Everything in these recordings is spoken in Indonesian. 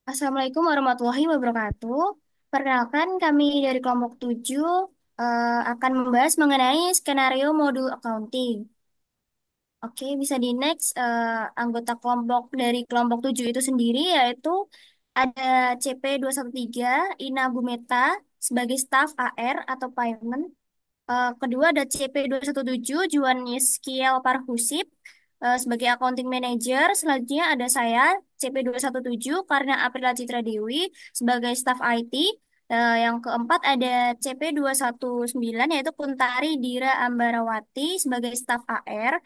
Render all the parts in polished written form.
Assalamualaikum warahmatullahi wabarakatuh. Perkenalkan, kami dari kelompok 7 akan membahas mengenai skenario modul accounting. Oke, bisa di next. Anggota kelompok dari kelompok 7 itu sendiri yaitu ada CP213 Ina Bumeta sebagai staf AR atau payment. Kedua ada CP217 Juan Yeskiel Parhusip sebagai accounting manager. Selanjutnya ada saya CP217 karena Aprila Citra Dewi sebagai staff IT. Yang keempat ada CP219 yaitu Kuntari Dira Ambarawati sebagai staff AR.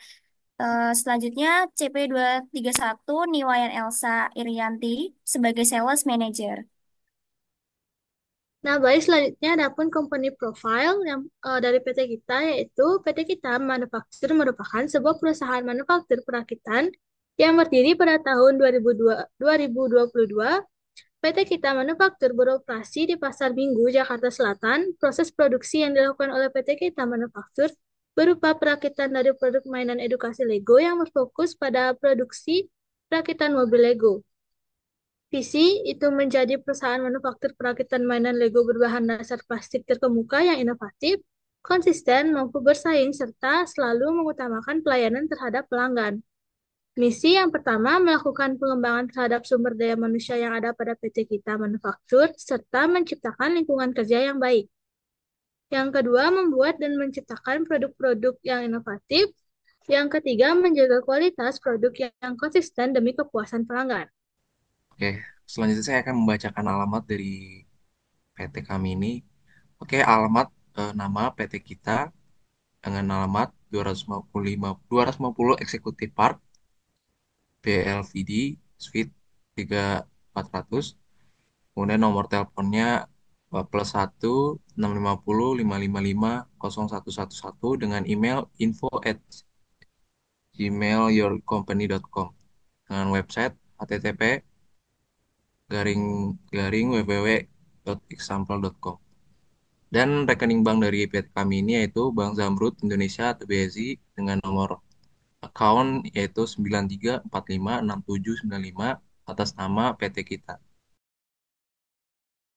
Selanjutnya CP231 Niwayan Elsa Irianti sebagai sales manager. Nah, baik selanjutnya ada pun company profile yang dari PT kita yaitu PT Kita Manufaktur merupakan sebuah perusahaan manufaktur perakitan yang berdiri pada tahun 2022. PT Kita Manufaktur beroperasi di Pasar Minggu, Jakarta Selatan. Proses produksi yang dilakukan oleh PT Kita Manufaktur berupa perakitan dari produk mainan edukasi Lego yang berfokus pada produksi perakitan mobil Lego. Visi itu menjadi perusahaan manufaktur perakitan mainan Lego berbahan dasar plastik terkemuka yang inovatif, konsisten, mampu bersaing, serta selalu mengutamakan pelayanan terhadap pelanggan. Misi yang pertama, melakukan pengembangan terhadap sumber daya manusia yang ada pada PT Kita Manufaktur, serta menciptakan lingkungan kerja yang baik. Yang kedua, membuat dan menciptakan produk-produk yang inovatif. Yang ketiga, menjaga kualitas produk yang konsisten demi kepuasan pelanggan. Oke, selanjutnya saya akan membacakan alamat dari PT kami ini. Oke, alamat nama PT kita dengan alamat 250 Executive Park BLVD Suite 3400. Kemudian nomor teleponnya +1 6550 555 0111 dengan email info@gmailyourcompany.com dengan website http garing garing www.example.com. Dan rekening bank dari PT kami ini yaitu Bank Zamrud Indonesia atau BSI dengan nomor account yaitu 93456795 atas nama PT kita.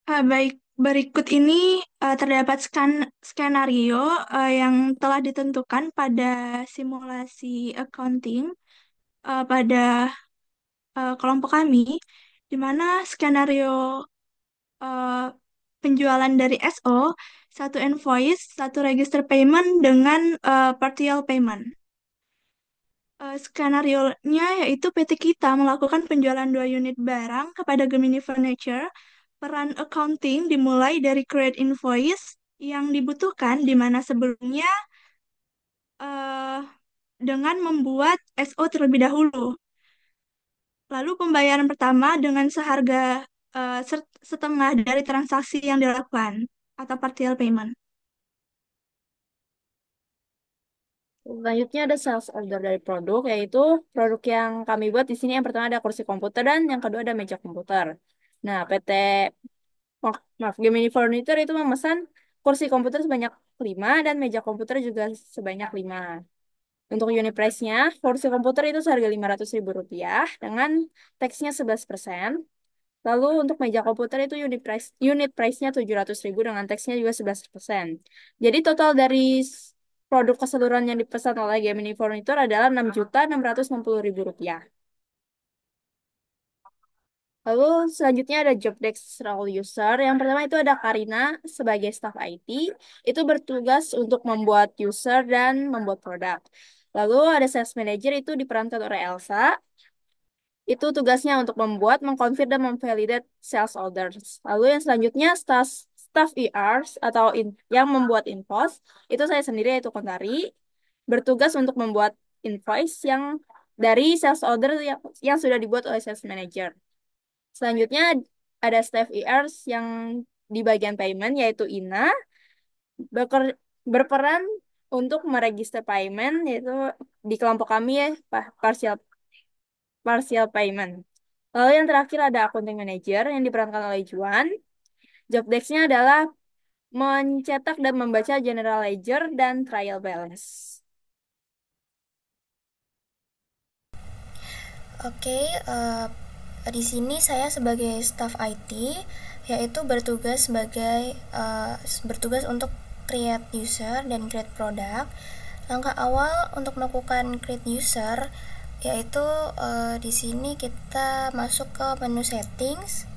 Baik, berikut ini terdapat skenario yang telah ditentukan pada simulasi accounting pada kelompok kami, di mana skenario eh, penjualan dari SO, satu invoice, satu register payment dengan partial payment. Skenario-nya yaitu PT kita melakukan penjualan 2 unit barang kepada Gemini Furniture. Peran accounting dimulai dari create invoice yang dibutuhkan di mana sebelumnya eh, dengan membuat SO terlebih dahulu. Lalu pembayaran pertama dengan seharga setengah dari transaksi yang dilakukan atau partial payment. Selanjutnya ada sales order dari produk, yaitu produk yang kami buat di sini yang pertama ada kursi komputer dan yang kedua ada meja komputer. Nah, PT maaf, Gemini Furniture itu memesan kursi komputer sebanyak 5 dan meja komputer juga sebanyak 5. Untuk unit price-nya, kursi komputer itu seharga Rp500.000 dengan tax-nya 11%. Lalu untuk meja komputer itu unit price-nya 700.000 dengan tax-nya juga 11%. Jadi total dari produk keseluruhan yang dipesan oleh Gemini Furniture adalah Rp6.660.000. Lalu selanjutnya ada job desk role user. Yang pertama itu ada Karina sebagai staff IT. Itu bertugas untuk membuat user dan membuat produk. Lalu ada sales manager itu diperankan oleh Elsa. Itu tugasnya untuk membuat, mengkonfir, dan memvalidate sales orders. Lalu yang selanjutnya staff ERs atau yang membuat invoice. Itu saya sendiri yaitu Kontari. Bertugas untuk membuat invoice yang dari sales order yang sudah dibuat oleh sales manager. Selanjutnya ada staff ERs yang di bagian payment yaitu Ina berperan untuk meregister payment yaitu di kelompok kami ya partial partial payment. Lalu yang terakhir ada accounting manager yang diperankan oleh Juan. Job desk-nya adalah mencetak dan membaca general ledger dan trial balance. Oke, Di sini saya sebagai staff IT yaitu bertugas untuk create user dan create product. Langkah awal untuk melakukan create user yaitu di sini kita masuk ke menu settings.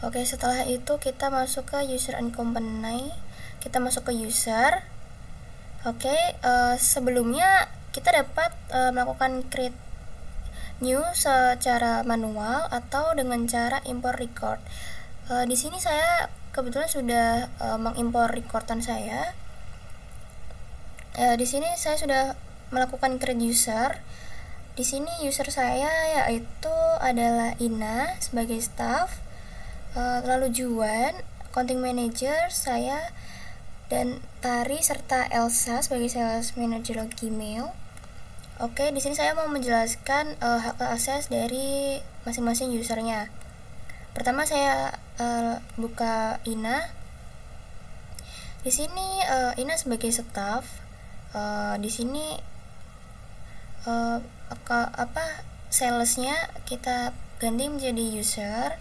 Oke, setelah itu kita masuk ke user and company. Kita masuk ke user. Oke, sebelumnya kita dapat melakukan create new secara manual atau dengan cara import record. Di sini saya kebetulan sudah mengimpor recordan saya. Di sini saya sudah melakukan create user. Di sini user saya yaitu adalah Ina sebagai staff, lalu Juan, accounting manager saya, dan Tari serta Elsa sebagai sales manager Gmail. Oke, di sini saya mau menjelaskan hak akses dari masing-masing usernya. Pertama saya buka Ina. Di sini Ina sebagai staff. Di sini salesnya kita ganti menjadi user,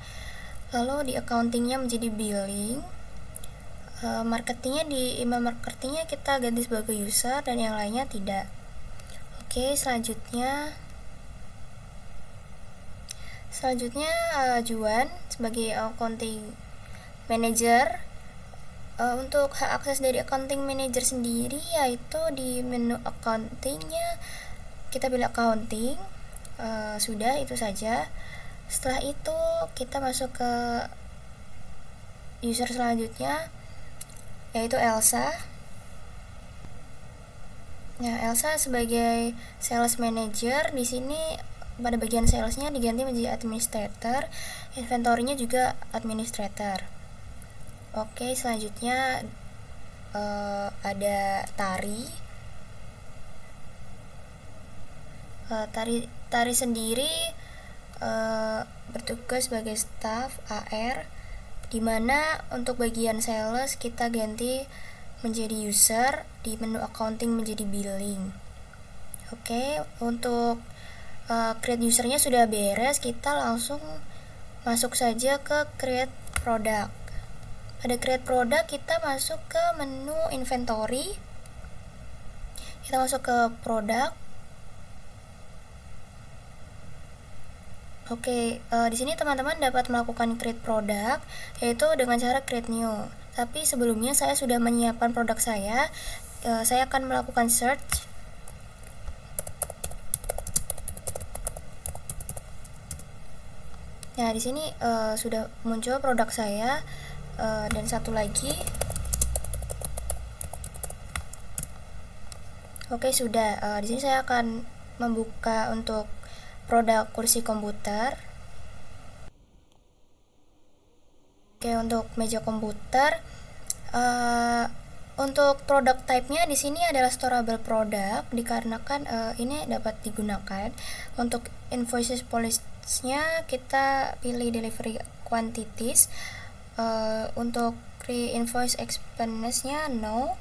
lalu di accountingnya menjadi billing, marketingnya di email marketingnya kita ganti sebagai user dan yang lainnya tidak. Oke, selanjutnya Juan sebagai accounting manager. Untuk hak akses dari accounting manager sendiri yaitu di menu accountingnya kita pilih accounting. Sudah, itu saja. Setelah itu kita masuk ke user selanjutnya yaitu Elsa. Nah, Elsa sebagai sales manager di sini pada bagian salesnya diganti menjadi administrator, inventory-nya juga administrator. Oke, selanjutnya ada Tari. Tari sendiri bertugas sebagai staff AR, dimana untuk bagian sales kita ganti menjadi user, di menu accounting menjadi billing. Oke, untuk create usernya sudah beres, kita langsung masuk saja ke create product. Pada create product kita masuk ke menu inventory, kita masuk ke product. Oke, di sini teman-teman dapat melakukan create product yaitu dengan cara create new. Tapi sebelumnya saya sudah menyiapkan produk saya. Saya akan melakukan search. Nah, di sini sudah muncul produk saya. Dan satu lagi. Oke, sudah. Di sini saya akan membuka untuk produk kursi komputer. Oke, untuk meja komputer. Untuk produk type-nya di sini adalah storable product dikarenakan ini dapat digunakan. Untuk invoices policy-nya kita pilih delivery quantities. Untuk pre-invoice expense-nya no.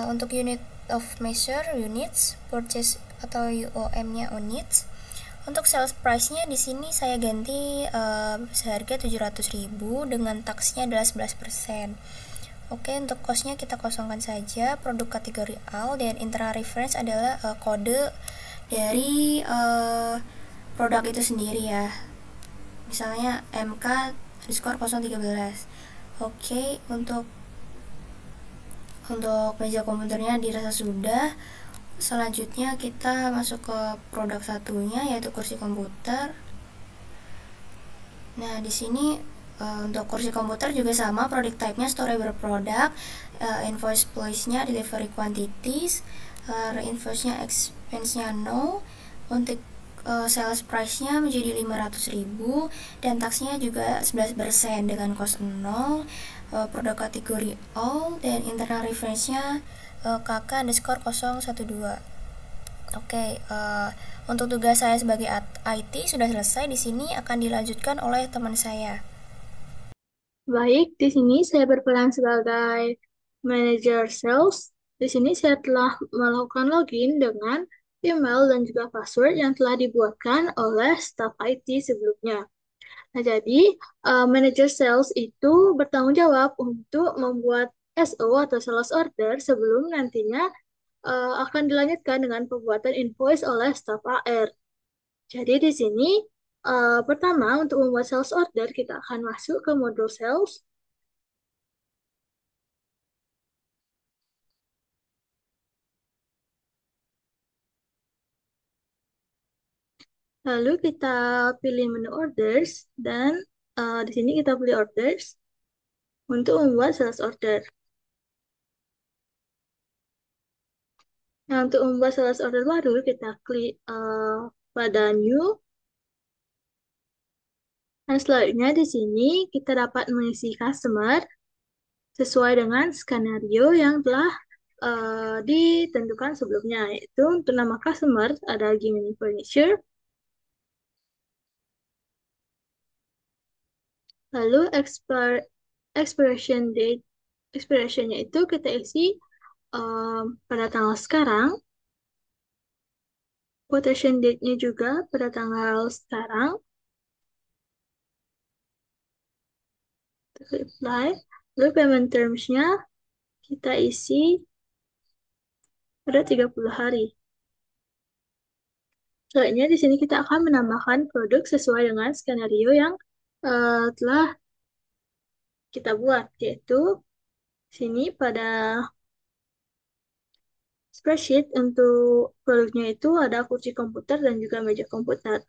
Untuk unit of measure units, purchase atau UOM-nya units. Untuk sales price-nya di sini saya ganti seharga 700.000 dengan taksnya adalah 11%. Oke, untuk cost-nya kita kosongkan saja. Produk kategori AL dan internal reference adalah kode dari produk itu sendiri ya. Misalnya MK_013. Oke, untuk meja komputernya dirasa sudah. Selanjutnya kita masuk ke produk satunya yaitu kursi komputer. Nah, di sini untuk kursi komputer juga sama, product type-nya storable product, invoice policy-nya delivery quantities, invoice-nya expense-nya no. Untuk sales price-nya menjadi 500.000 dan taksnya juga 11% dengan cost 0. Produk kategori all dan internal reference-nya KK_012. Oke, untuk tugas saya sebagai IT sudah selesai. Di sini akan dilanjutkan oleh teman saya. Baik, di sini saya berperan sebagai manager sales. Di sini saya telah melakukan login dengan email, dan juga password yang telah dibuatkan oleh staf IT sebelumnya. Nah, jadi manager sales itu bertanggung jawab untuk membuat SO atau sales order sebelum nantinya akan dilanjutkan dengan pembuatan invoice oleh staf AR. Jadi di sini pertama untuk membuat sales order kita akan masuk ke modul sales. Lalu kita pilih menu orders dan di sini kita pilih orders untuk membuat sales order. Nah, untuk membuat sales order baru kita klik pada new. Dan selanjutnya di sini kita dapat mengisi customer sesuai dengan skenario yang telah ditentukan sebelumnya, yaitu untuk nama customer ada Gemini Furniture. Lalu expiration date, expirationnya itu kita isi pada tanggal sekarang. Quotation date-nya juga pada tanggal sekarang. Kita apply. Lalu payment terms-nya kita isi pada 30 hari. Selanjutnya di sini kita akan menambahkan produk sesuai dengan skenario yang telah kita buat, yaitu sini pada spreadsheet untuk produknya itu ada kursi komputer dan juga meja komputer.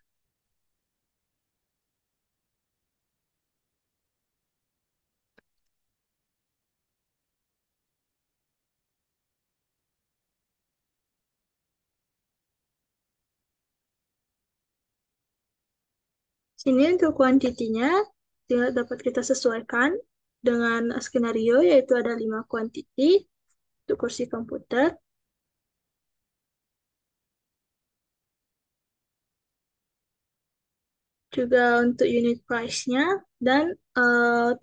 Sini untuk kuantitinya dapat kita sesuaikan dengan skenario, yaitu ada 5 kuantiti untuk kursi komputer. Juga untuk unit price-nya dan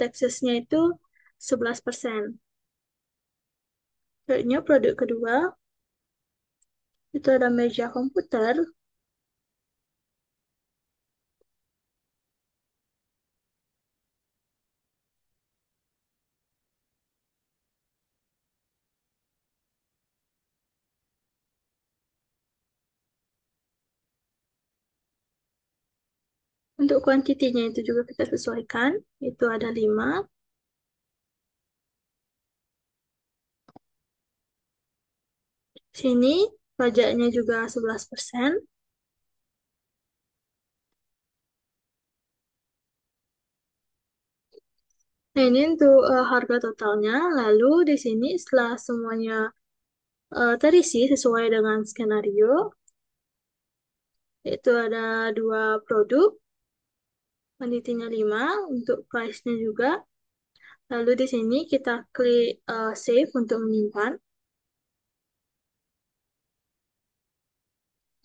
taxes-nya itu 11%. Selanjutnya produk kedua itu ada meja komputer. Untuk kuantitinya itu juga kita sesuaikan, itu ada 5. Sini pajaknya juga 11%. Nah, ini untuk harga totalnya. Lalu di sini setelah semuanya terisi sesuai dengan skenario, itu ada 2 produk, kuantitinya 5, untuk price-nya juga. Lalu di sini kita klik save untuk menyimpan.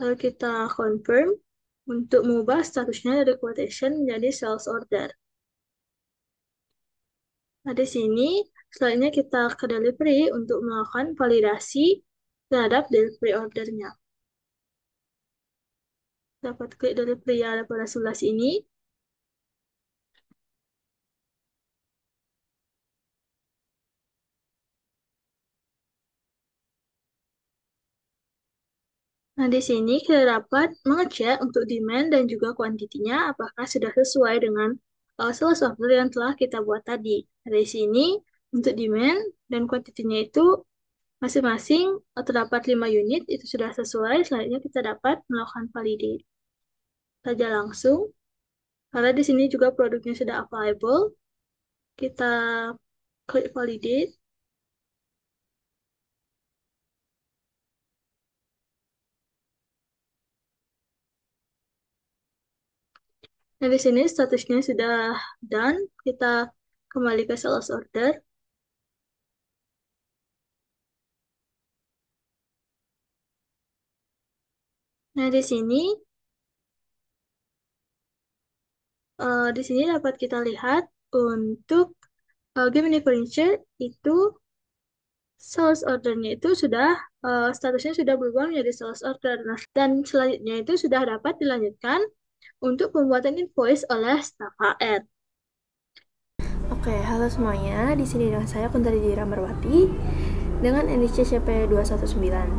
Lalu kita confirm untuk mengubah statusnya dari quotation menjadi sales order. Nah, di sini selanjutnya kita ke delivery untuk melakukan validasi terhadap delivery ordernya. Dapat klik delivery yang ada pada sebelah sini. Nah, di sini kita dapat mengecek untuk demand dan juga kuantitinya apakah sudah sesuai dengan sales order yang telah kita buat tadi. Nah, di sini untuk demand dan kuantitinya itu masing-masing terdapat 5 unit, itu sudah sesuai. Selanjutnya kita dapat melakukan validate. Saja langsung, karena di sini juga produknya sudah available. Kita klik validate. Nah, di sini statusnya sudah done. Kita kembali ke sales order. Nah, di sini dapat kita lihat untuk Gemini Furniture itu sales ordernya itu sudah statusnya sudah berubah menjadi sales order. Nah, dan selanjutnya itu sudah dapat dilanjutkan untuk pembuatan invoice oleh staf HR. Oke, halo semuanya. Di sini dengan saya Kuntari Rambarwati dengan NIC CP219.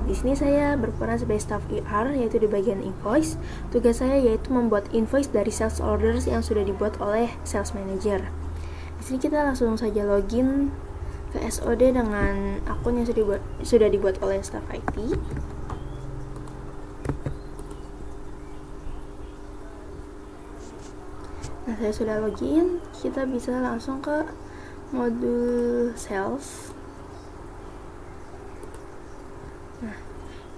Di sini saya berperan sebagai staff ER yaitu di bagian invoice. Tugas saya yaitu membuat invoice dari sales orders yang sudah dibuat oleh sales manager. Di sini kita langsung saja login ke SOD dengan akun yang sudah dibuat oleh staff IT. Nah, saya sudah login, kita bisa langsung ke modul sales. Nah,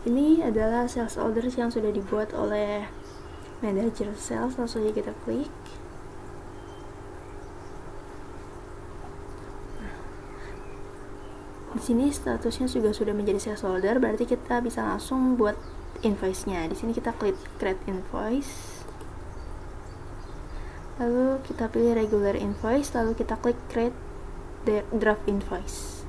ini adalah sales orders yang sudah dibuat oleh manager sales. Langsung saja kita klik. Nah, di sini statusnya juga sudah menjadi sales order, berarti kita bisa langsung buat invoice-nya. Di sini kita klik create invoice. Lalu kita pilih regular invoice, lalu kita klik create draft invoice.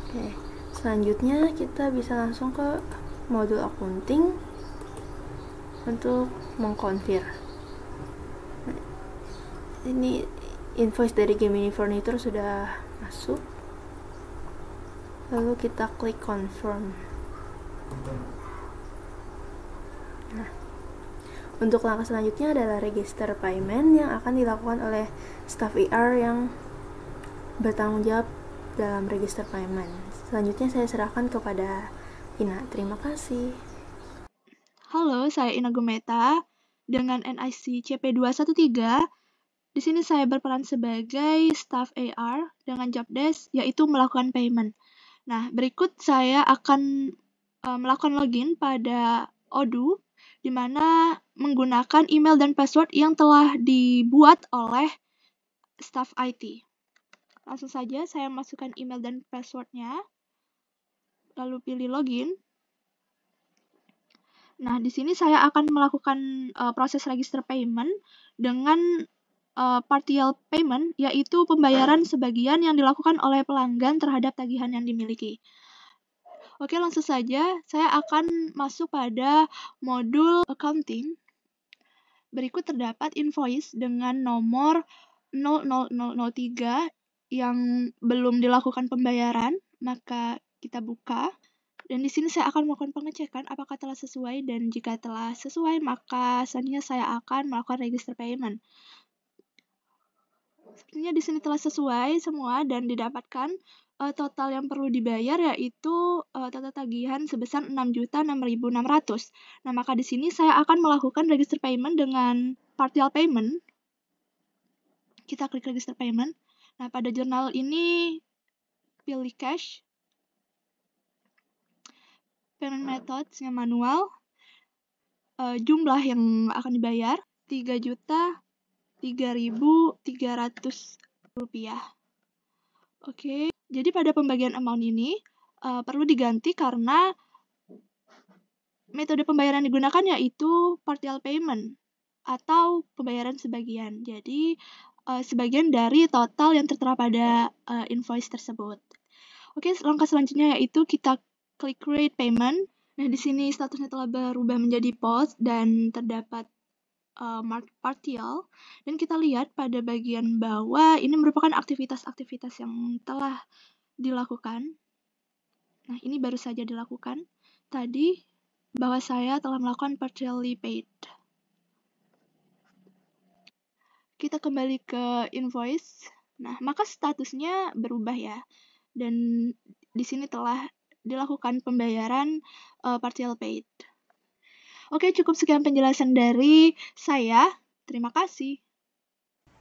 Oke, selanjutnya kita bisa langsung ke modul accounting untuk mengkonfir. Nah, ini invoice dari Gemini Furniture sudah masuk. Lalu kita klik confirm. Nah, untuk langkah selanjutnya adalah register payment yang akan dilakukan oleh staff ER yang bertanggung jawab dalam register payment. Selanjutnya saya serahkan kepada Ina. Terima kasih. Halo, saya Ina Gumeta dengan NIC CP213. Di sini saya berperan sebagai staff AR dengan job desk yaitu melakukan payment. Nah, berikut saya akan melakukan login pada Odoo di mana menggunakan email dan password yang telah dibuat oleh staff IT. Langsung saja saya masukkan email dan passwordnya, lalu pilih login. Nah, di sini saya akan melakukan proses register payment dengan partial payment, yaitu pembayaran sebagian yang dilakukan oleh pelanggan terhadap tagihan yang dimiliki. Oke, langsung saja saya akan masuk pada modul accounting. Berikut terdapat invoice dengan nomor 00003 yang belum dilakukan pembayaran, maka kita buka. Dan di sini saya akan melakukan pengecekan apakah telah sesuai, dan jika telah sesuai, maka selanjutnya saya akan melakukan register payment. Sepertinya di sini telah sesuai semua dan didapatkan total yang perlu dibayar yaitu total tagihan sebesar 6.006.600. Nah, maka di sini saya akan melakukan register payment dengan partial payment. Kita klik register payment. Nah, pada jurnal ini pilih cash. Payment methods-nya manual. Jumlah yang akan dibayar 3.003.300 rupiah. Oke, jadi pada pembagian amount ini perlu diganti karena metode pembayaran digunakan yaitu partial payment atau pembayaran sebagian. Jadi sebagian dari total yang tertera pada invoice tersebut. Oke, langkah selanjutnya yaitu kita klik create payment. Nah, di sini statusnya telah berubah menjadi post dan terdapat mark partial, dan kita lihat pada bagian bawah ini merupakan aktivitas-aktivitas yang telah dilakukan. Nah, ini baru saja dilakukan tadi bahwa saya telah melakukan partially paid. Kita kembali ke invoice. Nah, maka statusnya berubah ya, dan di sini telah dilakukan pembayaran partial paid. Oke, cukup sekian penjelasan dari saya. Terima kasih.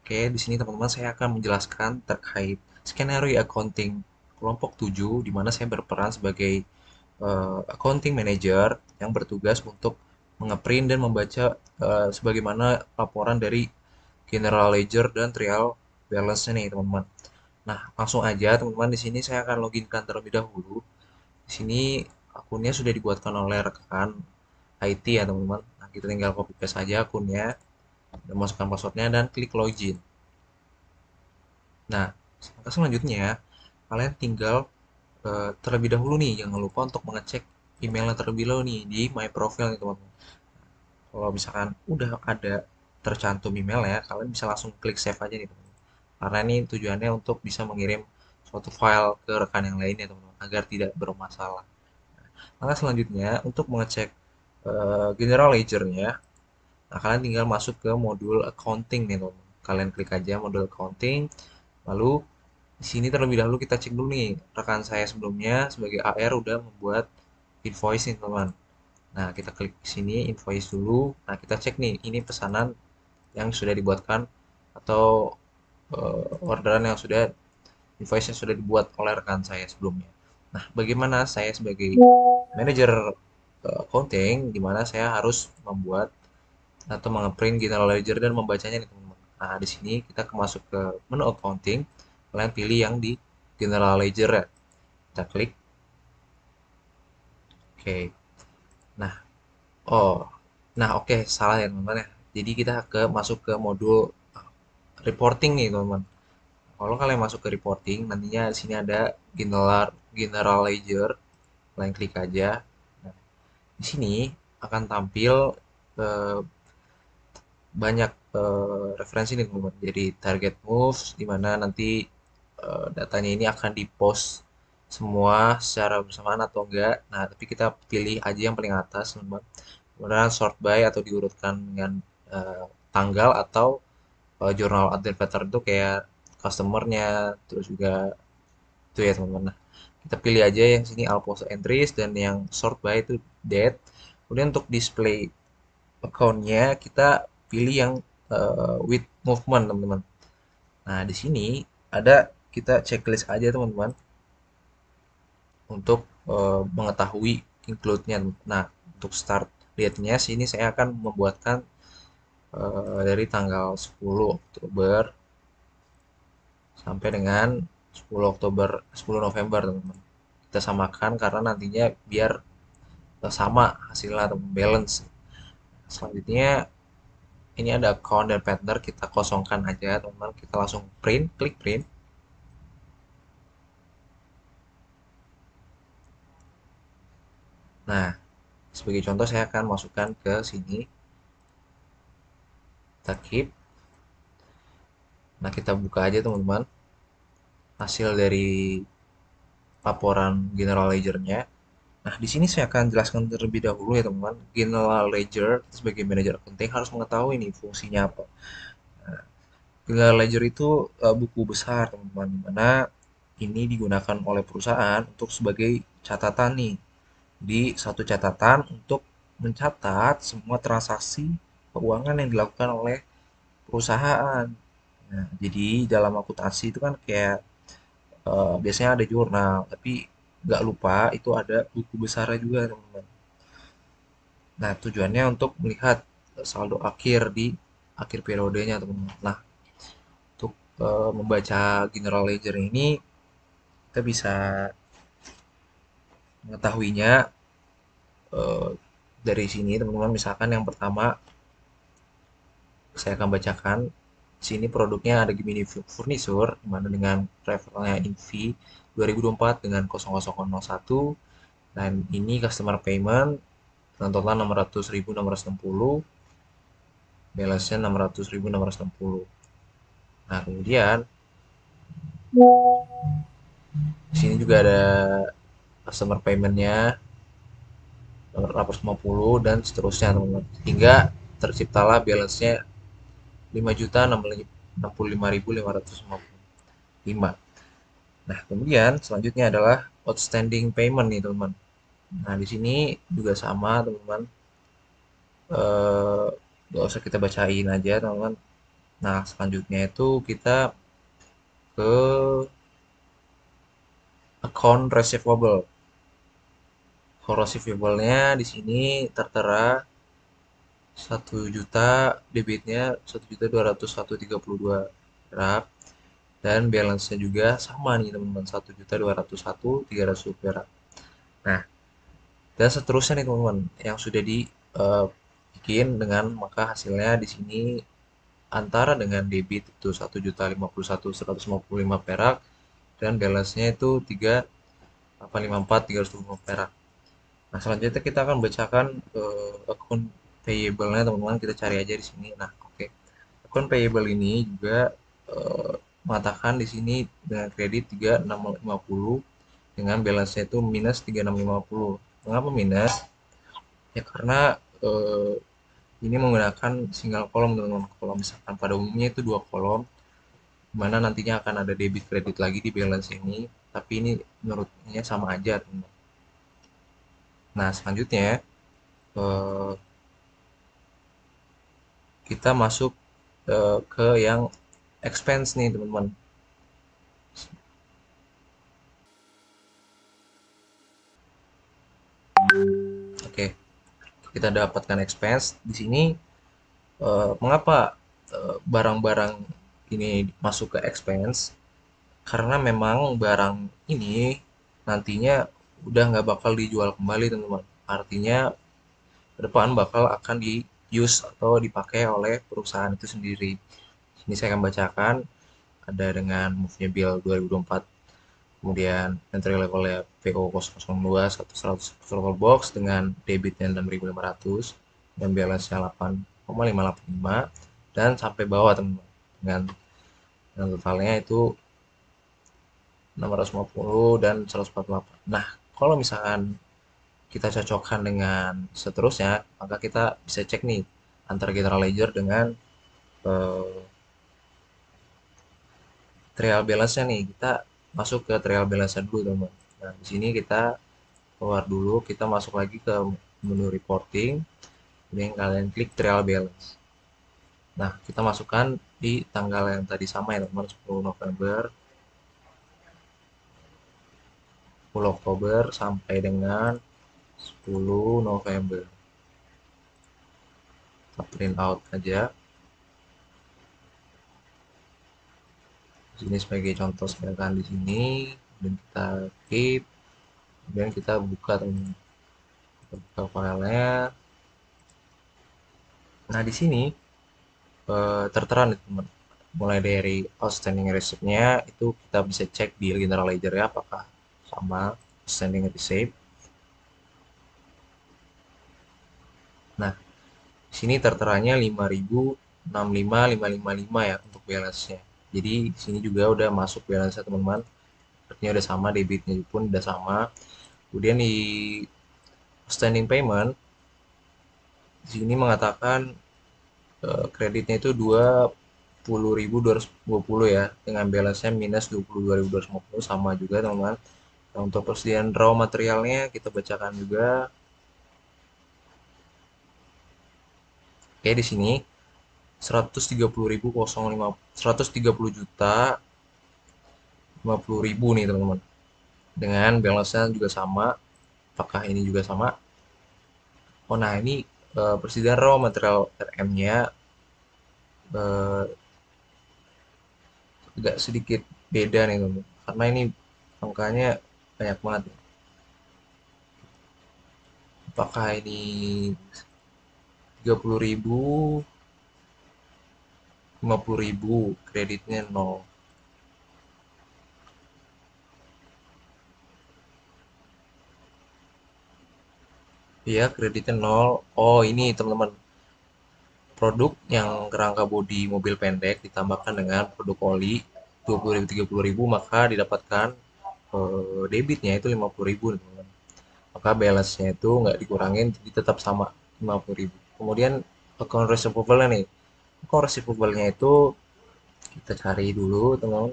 Oke, di sini teman-teman saya akan menjelaskan terkait skenario accounting kelompok 7, di mana saya berperan sebagai accounting manager yang bertugas untuk mengeprint dan membaca sebagaimana laporan dari general ledger dan trial balance nih, teman-teman. Nah, langsung aja teman-teman, di sini saya akan loginkan terlebih dahulu. Di sini akunnya sudah dibuatkan oleh rekan IT ya, teman-teman. Nah, kita tinggal copy paste saja akunnya dan masukkan passwordnya dan klik login. Nah, selanjutnya kalian tinggal terlebih dahulu nih, jangan lupa untuk mengecek emailnya terlebih dahulu nih di my profile nih teman-teman. Kalau misalkan udah ada tercantum email ya, kalian bisa langsung klik save aja nih teman-teman. Karena ini tujuannya untuk bisa mengirim suatu file ke rekan yang lainnya teman-teman, agar tidak bermasalah. Maka selanjutnya untuk mengecek general ledger-nya, nah kalian tinggal masuk ke modul accounting nih teman-teman. Kalian klik aja modul accounting, lalu di sini terlebih dahulu kita cek dulu nih, rekan saya sebelumnya sebagai AR udah membuat invoice nih teman. Nah, kita klik sini invoice dulu. Nah, kita cek nih, ini pesanan yang sudah dibuatkan atau orderan yang sudah invoice yang sudah dibuat oleh rekan saya sebelumnya. Nah, bagaimana saya sebagai manajer accounting, di mana saya harus membuat atau mengeprint general ledger dan membacanya nih teman-teman. Nah, di sini kita masuk ke menu accounting, kalian pilih yang di general ledger ya. Kita klik. Oke. Nah, oh. Nah, oke, salah ya teman-teman ya. Jadi kita masuk ke modul reporting nih teman-teman. Kalau kalian masuk ke reporting, nantinya di sini ada general ledger. Kalian klik aja. Nah, di sini akan tampil eh, banyak referensi nih teman-teman. Jadi target moves di mana nanti datanya ini akan di-post semua secara bersamaan atau enggak. Nah, tapi kita pilih aja yang paling atas teman-teman. Kemudian sort by atau diurutkan dengan tanggal atau jurnal advertiser itu kayak customernya, terus juga itu ya teman-teman. Nah, kita pilih aja yang sini all post entries dan yang sort by itu date. Kemudian untuk display account-nya kita pilih yang with movement teman-teman. Nah, di sini ada kita checklist aja teman-teman untuk mengetahui include-nya. Nah, untuk start date-nya sini saya akan membuatkan dari tanggal 10 Oktober sampai dengan 10 November teman-teman. Kita samakan karena nantinya biar sama hasilnya atau balance. Selanjutnya ini ada account dan partner, kita kosongkan aja teman-teman. Kita langsung print, klik print. Nah, sebagai contoh saya akan masukkan ke sini. Kita keep. Nah, kita buka aja teman-teman hasil dari laporan general ledger-nya. Nah, di sini saya akan jelaskan terlebih dahulu ya teman-teman. General ledger sebagai manajer accounting harus mengetahui nih fungsinya apa. Nah, general ledger itu buku besar teman-teman, di mana ini digunakan oleh perusahaan untuk sebagai catatan nih. Di satu catatan untuk mencatat semua transaksi keuangan yang dilakukan oleh perusahaan. Nah, jadi dalam akuntansi itu kan kayak biasanya ada jurnal, tapi nggak lupa itu ada buku besarnya juga teman-teman. Nah, tujuannya untuk melihat saldo akhir di akhir periodenya teman-teman. Nah, untuk membaca general ledger ini kita bisa mengetahuinya eh, dari sini teman-teman. Misalkan yang pertama saya akan bacakan. Di sini produknya ada Gemini Furniture, di mana dengan referensinya INV 2024 dengan 0001, dan ini customer payment dengan total 600.660, balance-nya 600.660. Nah, kemudian di sini juga ada customer payment-nya 850 dan seterusnya teman-teman. Hingga terciptalah balance-nya 5.065.555. Nah, kemudian selanjutnya adalah outstanding payment nih teman-teman. Nah, di sini juga sama teman-teman. Gak usah kita bacain aja teman-teman. Nah, selanjutnya itu kita ke account receivable. Account receivable-nya di sini tertera 1 juta, debitnya 1.201.32 perak, dan balance-nya juga sama nih teman-teman, 1.201.300 perak. Nah, dan seterusnya nih teman-teman yang sudah dibikin dengan maka hasilnya di sini antara dengan debit itu 1.051.155 perak dan balance-nya itu 3.854 320 perak. Nah, selanjutnya kita akan bacakan akun payable-nya teman-teman. Kita cari aja di sini. Nah, oke. Akun payable ini juga mengatakan di sini dengan kredit 3650 dengan balance-nya itu minus 3650. Mengapa minus? Ya karena ini menggunakan single kolom teman-teman. Kalau misalkan pada umumnya itu dua kolom, mana nantinya akan ada debit kredit lagi di balance ini, tapi ini menurutnya sama aja teman-teman. Nah, selanjutnya eh, kita masuk ke yang expense nih teman-teman. Oke, kita dapatkan expense di sini. Mengapa barang-barang ini masuk ke expense? Karena memang barang ini nantinya udah nggak bakal dijual kembali teman-teman. Artinya ke depan bakal akan di use atau dipakai oleh perusahaan itu sendiri. Ini saya akan bacakan, ada dengan move-nya bill 2024, kemudian entry levelnya PO 002 100 total box dengan debitnya 6.500 dan balance-nya 8,585 dan sampai bawah teman-teman dengan totalnya itu 650 dan 148. Nah, kalau misalkan kita cocokkan dengan seterusnya, maka kita bisa cek nih antara general ledger dengan eh, trial balance-nya nih. Kita masuk ke trial balance-nya dulu, teman. Nah, di sini kita keluar dulu, kita masuk lagi ke menu reporting, kemudian kalian klik trial balance. Nah, kita masukkan di tanggal yang tadi sama ya, teman, 10 November, 10 Oktober sampai dengan 10 November. Kita print out aja. Ini sebagai contoh misalkan di sini, dan kita keep, kemudian kita buka teman, kita buka filenya. Nah di sini tertera nih teman, mulai dari outstanding receipt-nya itu kita bisa cek di general ledger ya apakah sama outstanding receipt. Nah di sini terteranya 5.065.555 ya untuk balance-nya. Jadi di sini juga udah masuk balance-nya teman-teman. Artinya udah sama, debitnya pun udah sama. Kemudian di standing payment di sini mengatakan kreditnya itu 20.220 ya dengan balance-nya minus 22.250 sama juga teman-teman. Nah, untuk persediaan raw materialnya kita bacakan juga. Oke, di sini 130 juta 50.000 nih teman-teman. Dengan balance-nya juga sama. Apakah ini juga sama? Oh, nah ini persediaan raw material RM-nya agak sedikit beda nih teman-teman. Karena ini angkanya banyak banget. Apakah ini 30.000, 50.000, kreditnya 0. Iya, kreditnya 0. Oh, ini teman-teman. Produk yang kerangka bodi mobil pendek ditambahkan dengan produk oli 20.000 30.000 maka didapatkan debitnya itu 50.000 teman-teman. Maka balance-nya itu nggak dikurangin jadi tetap sama 50.000. Kemudian account receivable nih. Account receivable-nya itu kita cari dulu teman-teman.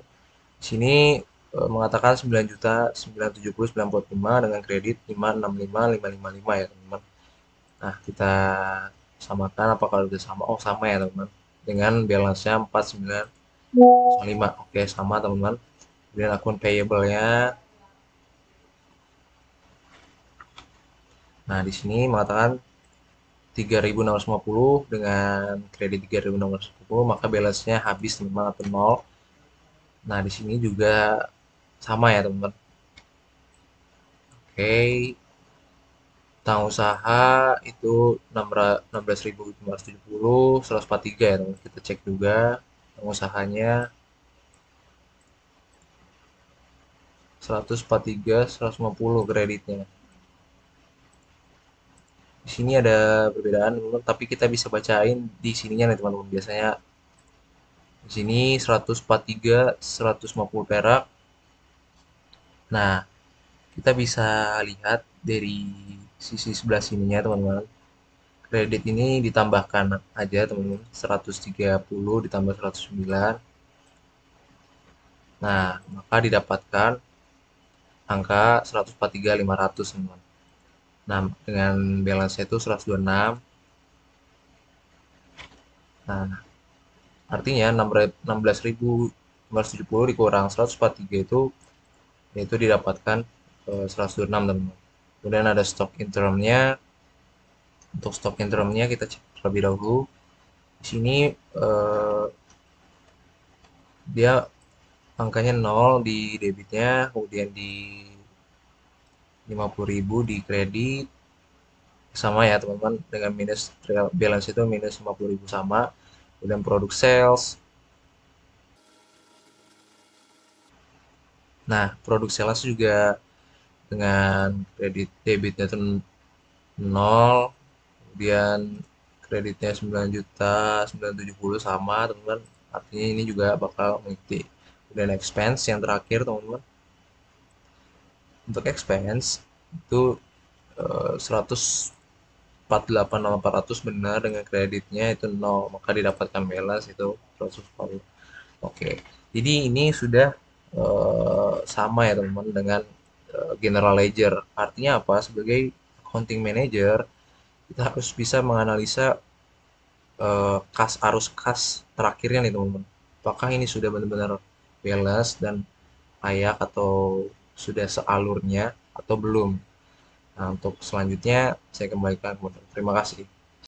Di sini mengatakan 9.970.945 dengan kredit 565.555 ya teman-teman. Nah, kita samakan apakah sudah sama? Oh, sama ya teman-teman. Dengan balance-nya 4905. Oke, sama teman-teman. Kemudian akun payable-nya. Nah, di sini mengatakan 3.650 dengan kredit 3.650 maka balance-nya habis teman-teman atau 0. Nah, di sini juga sama ya teman-teman. Oke, utang usaha itu 16.570 143 ya teman. Kita cek juga utang usahanya. 143, 150 kreditnya. Di sini ada perbedaan, teman-teman, tapi kita bisa bacain di sininya nih, teman-teman. Biasanya di sini 143, 150 perak. Nah, kita bisa lihat dari sisi sebelah sininya, teman-teman. Kredit ini ditambahkan aja, teman-teman. 130 ditambah 109. Nah, maka didapatkan angka 143.500, teman-teman. Nah, dengan balance itu 126. Nah, artinya 16.570 dikurang 143 itu yaitu didapatkan 126, teman-teman. Kemudian ada stok interimnya. Untuk stok interimnya kita cek terlebih dahulu. Di sini eh, dia angkanya 0 di debitnya, kemudian di 50.000 di kredit, sama ya teman-teman, dengan minus trial balance itu minus 50.000 sama. Kemudian produk sales. Nah, produk sales juga dengan kredit debitnya itu 0, kemudian kreditnya 9.970 sama teman-teman, artinya ini juga bakal mengikuti. Kemudian expense yang terakhir, teman-teman, untuk expense itu 148.400 benar dengan kreditnya itu 0, maka didapatkan balance itu 140. Oke, jadi ini sudah sama ya teman-teman dengan general ledger. Artinya apa? Sebagai accounting manager kita harus bisa menganalisa kas arus kas terakhirnya nih teman-teman. Apakah ini sudah benar-benar balance dan layak atau sudah sealurnya atau belum. Nah, untuk selanjutnya saya kembalikan kepada. Terima kasih.